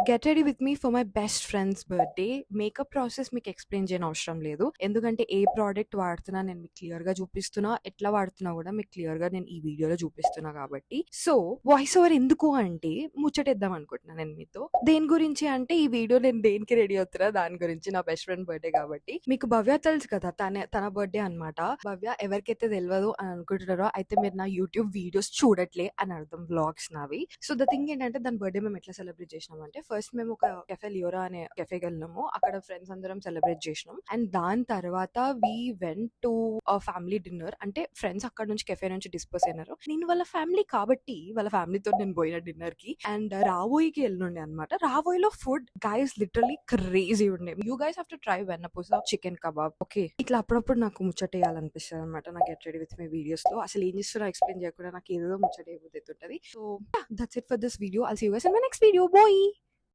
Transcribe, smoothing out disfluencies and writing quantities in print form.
Get ready with me for my best friends birthday. Makeup process మీకు explain చేయని అవసరం లేదు, ఎందుకంటే ఏ ప్రోడక్ట్ వాడుతున్నా నేను మీకు క్లియర్ గా చూపిస్తున్నా, ఎట్లా వాడుతున్నా కూడా మీకు క్లియర్ గా నేను ఈ వీడియోలో చూపిస్తున్నా. కాబట్టి సో వాయిస్ ఓవర్ ఎందుకు అంటే ముచ్చటేద్దాం అనుకుంటున్నా నేను మీతో. దేని గురించి అంటే ఈ వీడియో నేను దేనికి రెడీ అవుతున్నా దాని గురించి. నా బెస్ట్ ఫ్రెండ్ బర్త్డే కాబట్టి. మీకు భవ్య తెలుసు కదా, తన బర్త్డే అనమాట. భవ్య ఎవరికైతే తెలియదు అని అనుకుంటున్నారో అయితే మీరు నా యూట్యూబ్ వీడియోస్ చూడట్లే అని అర్థం, వ్లాగ్స్ నావి. సో ద థింగ్ ఏంటంటే దాని బర్త్డే మేము ఎట్లా సెలబ్రేట్ చేసినాం అంటే, ఫస్ట్ మేము ఒక కెఫే లియోరా అనే కెఫేకి వెళ్ళినాము. అక్కడ ఫ్రెండ్స్ అందరం సెలబ్రేట్ చేసినాం. అండ్ దాని తర్వాత we went to family dinner. అంటే ఫ్రెండ్స్ అక్కడ నుంచి కెఫే నుంచి డిస్పర్స్ అయినారు. నేను వాళ్ళ ఫ్యామిలీ కాబట్టి వాళ్ళ ఫ్యామిలీతో నేను పోయిన డిన్నర్ కి. అండ్ రావోయికి వెళ్ళుండే అనమాట. రావోయిలో ఫుడ్ గైస్ లిటరలీ క్రేజీ ఉండే. You guys have to try vennapusa chicken kebab. Okay, ఇట్లా అప్పుడప్పుడు నాకు ముచ్చటేయాలనిపిస్తుంది అనమాట నా get ready with my videos లో. అసలు ఏం చేస్తున్నా ఎక్స్ప్లెయిన్ చేయకుండా నాకు ఏదో ముచ్చటేయబోతుంటది. So that's it for this video. I'll see you guys in my next video. Bye.